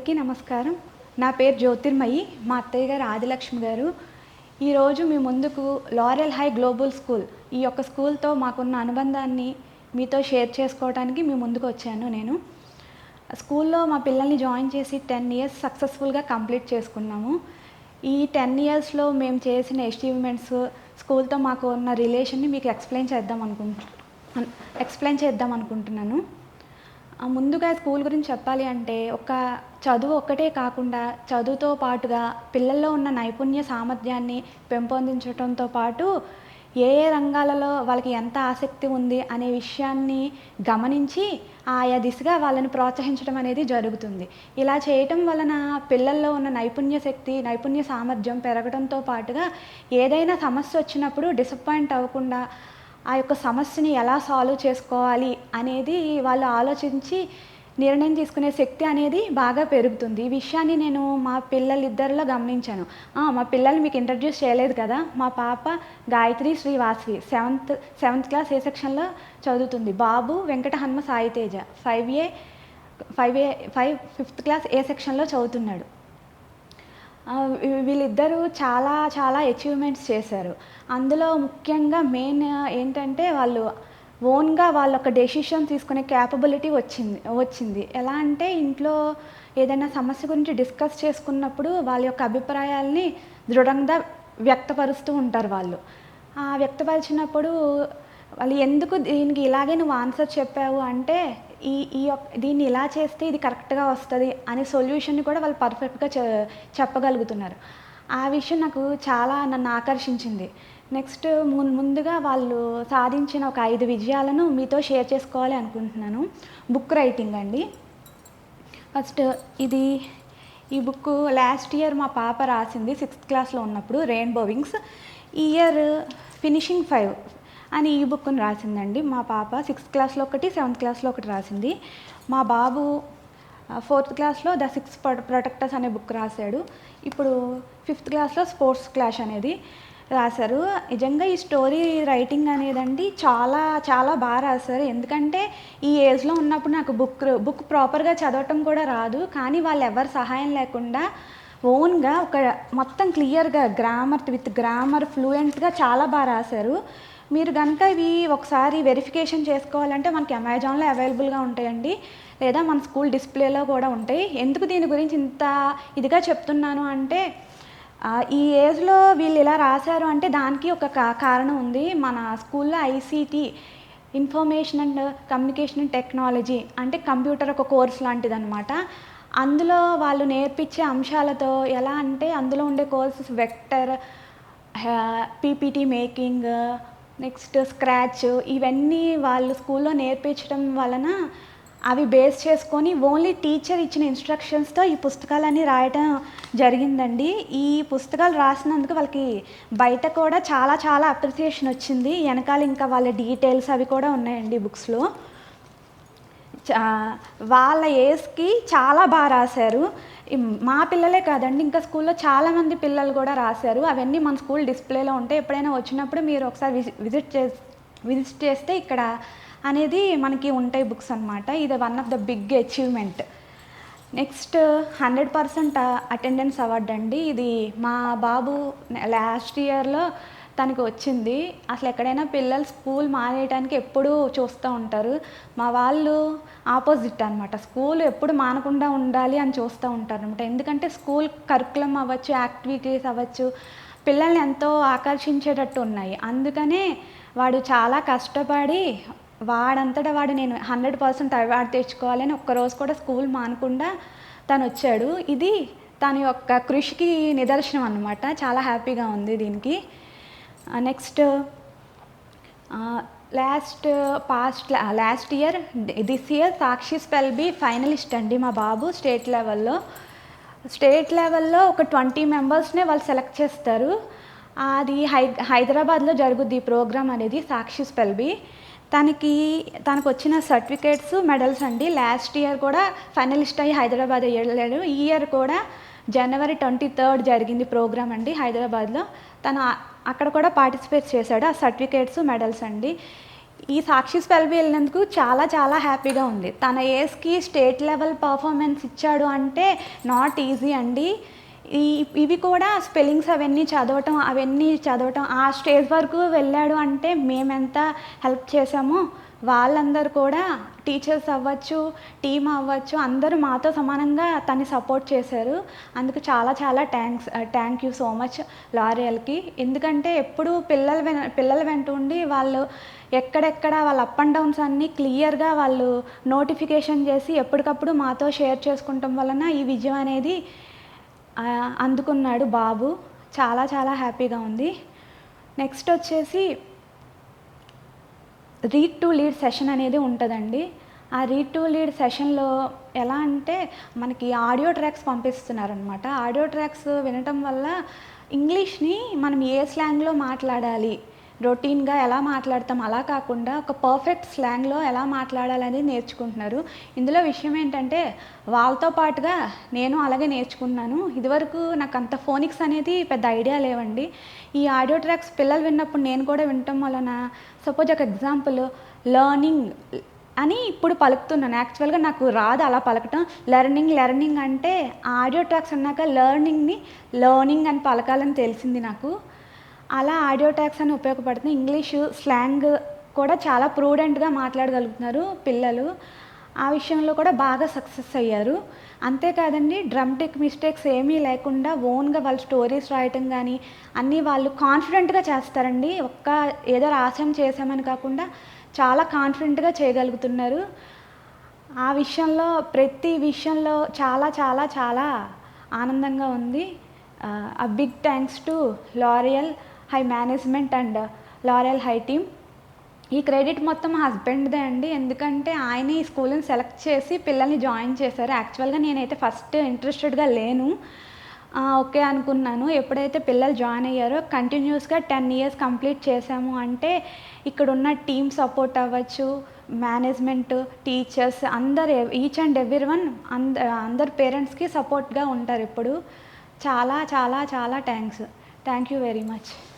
అందరికీ నమస్కారం. నా పేరు జ్యోతిర్మయి. మా అత్తయ్య గారు ఆదిలక్ష్మి గారు. ఈరోజు మీ ముందుకు లారెల్ హై గ్లోబల్ స్కూల్ ఈ యొక్క స్కూల్‌తో మాకున్న అనుబంధాన్ని మీతో షేర్ చేసుకోవడానికి మీ ముందుకు వచ్చాను నేను. స్కూల్‌లో మా పిల్లల్ని జాయిన్ చేసి 10 ఇయర్స్ సక్సెస్‌ఫుల్‌గా కంప్లీట్ చేసుకున్నాము. ఈ 10 ఇయర్స్‌లో మేము చేసిన అచీవ్‌మెంట్స్, స్కూల్‌తో మాకు ఉన్న రిలేషన్‌ని మీకు ఎక్స్‌ప్లెయిన్ చేద్దాం అనుకుంటున్నాను. ముందుగా స్కూల్ గురించి చెప్పాలి అంటే, చదువు ఒక్కటే కాకుండా చదువుతో పాటుగా పిల్లల్లో ఉన్న నైపుణ్య సామర్థ్యాన్ని పెంపొందించడంతో పాటు ఏ ఏ రంగాలలో వాళ్ళకి ఎంత ఆసక్తి ఉంది అనే విషయాన్ని గమనించి ఆయా దిశగా వాళ్ళని ప్రోత్సహించడం అనేది జరుగుతుంది. ఇలా చేయటం వలన పిల్లల్లో ఉన్న నైపుణ్య సామర్థ్యం పెరగడంతో పాటుగా ఏదైనా సమస్య వచ్చినప్పుడు డిసప్పాయింట్ అవ్వకుండా ఆ యొక్క సమస్యని ఎలా సాల్వ్ చేసుకోవాలి అనేది వాళ్ళు ఆలోచించి నిర్ణయం తీసుకునే శక్తి అనేది బాగా పెరుగుతుంది. ఈ విషయాన్ని నేను మా పిల్లలిద్దరిలో గమనించాను. మా పిల్లల్ని మీకు ఇంట్రడ్యూస్ చేయలేదు కదా. మా పాప గాయత్రి శ్రీవాసవి సెవెంత్ క్లాస్ ఏ సెక్షన్‌లో చదువుతుంది. బాబు వెంకట హనుమ సాయితేజ 5th క్లాస్ ఏ సెక్షన్‌లో చదువుతున్నాడు. వీళ్ళిద్దరూ చాలా చాలా అచీవ్‌మెంట్స్ చేశారు. అందులో ముఖ్యంగా మెయిన్ ఏంటంటే వాళ్ళు ఓన్‌గా వాళ్ళొక డెసిషన్ తీసుకునే క్యాపబిలిటీ వచ్చింది. ఎలా అంటే ఇంట్లో ఏదైనా సమస్య గురించి డిస్కస్ చేసుకున్నప్పుడు వాళ్ళ యొక్క అభిప్రాయాల్ని దృఢంగా వ్యక్తపరుస్తూ ఉంటారు వాళ్ళు. వ్యక్తపరిచినప్పుడు వాళ్ళు ఎందుకు దీనికి ఇలాగే నువ్వు ఆన్సర్ చెప్పావు అంటే దీన్ని ఇలా చేస్తే ఇది కరెక్ట్‌గా వస్తది అనే సొల్యూషన్‌ని కూడా వాళ్ళు పర్ఫెక్ట్‌గా చెప్పగలుగుతున్నారు. ఆ విషయం నన్ను ఆకర్షించింది. నెక్స్ట్ ముందుగా వాళ్ళు సాధించిన ఒక 5 విజయాలను మీతో షేర్ చేసుకోవాలి అనుకుంటున్నాను. బుక్ రైటింగ్ అండి. ఫస్ట్ ఈ బుక్ లాస్ట్ ఇయర్ మా పాప రాసింది 6th క్లాస్‌లో ఉన్నప్పుడు, రెయిన్బో వింగ్స్. ఈ ఇయర్ ఫినిషింగ్ 5 అని ఈ బుక్‌ని రాసిందండి. మా పాప 6th క్లాస్‌లో ఒకటి, 7th క్లాస్‌లో ఒకటి రాసింది. మా బాబు 4th క్లాస్‌లో ద 6 ప్రొటెక్టర్స్ అనే బుక్ రాశాడు. ఇప్పుడు 5th క్లాస్‌లో స్పోర్ట్స్ క్లాష్ అనేది రాశారు. నిజంగా ఈ స్టోరీ రైటింగ్ అనేదండి చాలా చాలా బాగా రాశారు. ఎందుకంటే ఈ ఏజ్‌లో ఉన్నప్పుడు నాకు బుక్ ప్రాపర్‌గా చదవటం కూడా రాదు. కానీ వాళ్ళు ఎవరి సహాయం లేకుండా ఓన్‌గా మొత్తం క్లియర్‌గా గ్రామర్ ఫ్లూయెంట్‌గా చాలా బాగా రాశారు. మీరు గనుక ఇవి ఒకసారి వెరిఫికేషన్ చేసుకోవాలంటే మనకి అమెజాన్‌లో అవైలబుల్‌గా ఉంటాయండి. లేదా మన స్కూల్ డిస్‌ప్లేలో కూడా ఉంటాయి. ఎందుకు దీని గురించి ఇంత ఇదిగా చెప్తున్నాను అంటే, ఈ ఏజ్‌లో వీళ్ళు ఇలా రాశారు అంటే దానికి ఒక కారణం ఉంది. మన స్కూల్‌లో ICT, information and communication technology అంటే కంప్యూటర్ ఒక కోర్స్ లాంటిదనమాట. అందులో వాళ్ళు నేర్పించే అంశాలతో ఎలా అంటే, అందులో ఉండే courses vector, PPT making, next scratch, ఇవన్నీ వాళ్ళు స్కూల్లో నేర్పించడం వలన అవి బేస్ చేసుకొని ఓన్లీ టీచర్ ఇచ్చిన ఇన్స్ట్రక్షన్స్తో ఈ పుస్తకాలన్నీ రాయటం జరిగిందండి. ఈ పుస్తకాలు రాసినందుకు వాళ్ళకి బయట కూడా చాలా చాలా అప్రిసియేషన్ వచ్చింది. వెనకాల ఇంకా వాళ్ళ డీటెయిల్స్ అవి కూడా ఉన్నాయండి బుక్స్‌లో. వాళ్ళ ఏజ్‌కి చాలా బాగా రాశారు. మా పిల్లలే కాదండి, ఇంకా స్కూల్‌లో చాలామంది పిల్లలు కూడా రాశారు. అవన్నీ మన స్కూల్ డిస్‌ప్లేలో ఉంటాయి. ఎప్పుడైనా వచ్చినప్పుడు మీరు ఒకసారి విజిట్ చేస్తే ఇక్కడ అనేది మనకి ఉంటాయి బుక్స్ అనమాట. ఇది one of the big achievement. Next 100% attendance award అండి. ఇది మా బాబు లాస్ట్ ఇయర్‌లో తనకి వచ్చింది. అసలు ఎక్కడైనా పిల్లలు స్కూల్ మానేయడానికి ఎప్పుడూ చూస్తూ ఉంటారు. మా వాళ్ళు ఆపోజిట్ అనమాట. స్కూల్ ఎప్పుడు మానకుండా ఉండాలి అని చూస్తూ ఉంటారనమాట. ఎందుకంటే స్కూల్ కరికులం అవ్వచ్చు, యాక్టివిటీస్ అవ్వచ్చు, పిల్లల్ని ఎంతో ఆకర్షించేటట్టు ఉన్నాయి. అందుకనే వాడు చాలా కష్టపడి వాడు నేను 100% అవార్డు తెచ్చుకోవాలని ఒక్కరోజు కూడా స్కూల్ మానకుండా తను వచ్చాడు. ఇది తన యొక్క కృషికి నిదర్శనం అనమాట. చాలా హ్యాపీగా ఉంది దీనికి. Next this year Sakshi spell bee finalist అండి మా బాబు. స్టేట్ లెవెల్లో ఒక 20 మెంబర్స్నే వాళ్ళు సెలెక్ట్ చేస్తారు. అది హైదరాబాద్లో జరుగుద్ది ఈ ప్రోగ్రామ్ అనేది, సాక్షి స్పెల్బీ. తనకు వచ్చిన సర్టిఫికేట్స్, మెడల్స్ అండి. లాస్ట్ ఇయర్ కూడా ఫైనలిస్ట్ అయ్యి హైదరాబాద్ వెళ్ళాడు. ఈ ఇయర్ కూడా January 23 జరిగింది ప్రోగ్రామ్ అండి హైదరాబాద్లో. తను అక్కడ కూడా పార్టిసిపేట్ చేశాడు. ఆ సర్టిఫికేట్స్, మెడల్స్ అండి. ఈ సాక్షి స్పెల్బీ వెళ్ళినందుకు చాలా చాలా హ్యాపీగా ఉంది. తన ఏజ్‌కి స్టేట్ లెవెల్ పర్ఫార్మెన్స్ ఇచ్చాడు అంటే నాట్ ఈజీ అండి. ఇవి కూడా స్పెల్లింగ్స్ అవన్నీ చదవటం ఆ స్టేజ్ వరకు వెళ్ళాడు అంటే మేమెంత హెల్ప్ చేశామో వాళ్ళందరూ కూడా టీచర్స్ అవ్వచ్చు, టీమ్ అవ్వచ్చు, అందరూ మాతో సమానంగా తన్ని సపోర్ట్ చేశారు. అందుకు చాలా చాలా థ్యాంక్ యూ సో మచ్ లారియల్‌కి. ఎందుకంటే ఎప్పుడూ పిల్లల వెంట ఉండి వాళ్ళు ఎక్కడెక్కడ వాళ్ళ అప్ అండ్ డౌన్స్ అన్నీ క్లియర్‌గా వాళ్ళు నోటిఫికేషన్ చేసి ఎప్పటికప్పుడు మాతో షేర్ చేసుకుంటం వలన ఈ విజయం అనేది అందుకున్నాడు బాబు. చాలా చాలా హ్యాపీగా ఉంది. నెక్స్ట్ వచ్చేసి రీడ్ టు లీడ్ సెషన్ అనేది ఉంటుందండి. ఆ రీడ్ టు లీడ్ సెషన్‌లో ఎలా అంటే మనకి ఆడియో ట్రాక్స్ పంపిస్తున్నారనమాట. ఆడియో ట్రాక్స్ వినటం వల్ల ఇంగ్లీష్‌ని మనం ఏ స్లాంగ్‌లో మాట్లాడాలి, రొటీన్‌గా ఎలా మాట్లాడతాం అలా కాకుండా ఒక పర్ఫెక్ట్ స్లాంగ్‌లో ఎలా మాట్లాడాలనేది నేర్చుకుంటున్నారు. ఇందులో విషయం ఏంటంటే వాళ్ళతో పాటుగా నేను అలాగే నేర్చుకున్నాను. ఇదివరకు నాకు అంత ఫోనిక్స్ అనేది పెద్ద ఐడియా లేవండి. ఈ ఆడియో ట్రాక్స్ పిల్లలు విన్నప్పుడు నేను కూడా వినటం వలన సపోజ్ ఒక ఎగ్జాంపుల్ లెర్నింగ్ అని ఇప్పుడు పలుకుతున్నాను. యాక్చువల్‌గా నాకు రాదు అలా పలకటం. లెర్నింగ్ అంటే ఆడియో ట్రాక్స్ అన్నాక లెర్నింగ్ అని పలకాలని తెలిసింది నాకు. అలా ఆడియో ట్యాగ్స్ అని ఉపయోగపడుతున్నాయి. ఇంగ్లీషు స్లాంగ్ కూడా చాలా ప్రూడెంట్‌గా మాట్లాడగలుగుతున్నారు పిల్లలు. ఆ విషయంలో కూడా బాగా సక్సెస్ అయ్యారు. అంతేకాదండి డ్రమటిక్ మిస్టేక్స్ ఏమీ లేకుండా ఓన్‌గా వాళ్ళు స్టోరీస్ రాయటం గానీ, అన్నీ వాళ్ళు కాన్ఫిడెంట్‌గా చేస్తారండి. ఏదో చేశామని కాకుండా చాలా కాన్ఫిడెంట్‌గా చేయగలుగుతున్నారు. ఆ విషయంలో ప్రతి విషయంలో చాలా చాలా చాలా ఆనందంగా ఉంది. Big thanks to Laurel high management and Laurel high team. ఈ క్రెడిట్ మొత్తం మా హస్బెండ్‌దే అండి. ఎందుకంటే ఆయనే ఈ స్కూల్‌ని సెలెక్ట్ చేసి పిల్లల్ని జాయిన్ చేశారు. యాక్చువల్‌గా నేనైతే ఫస్ట్ ఇంట్రెస్టెడ్‌గా లేను. ఓకే అనుకున్నాను. ఎప్పుడైతే పిల్లలు జాయిన్ అయ్యారో కంటిన్యూస్‌గా 10 ఇయర్స్ కంప్లీట్ చేశాము అంటే ఇక్కడున్న టీమ్ సపోర్ట్ అవ్వచ్చు, మేనేజ్మెంట్, టీచర్స్ అందరు ఈచ్ అండ్ ఎవ్రీవన్ అందరు పేరెంట్స్‌కి సపోర్ట్‌గా ఉంటారు ఎప్పుడు. చాలా చాలా చాలా థ్యాంక్ యూ వెరీ మచ్.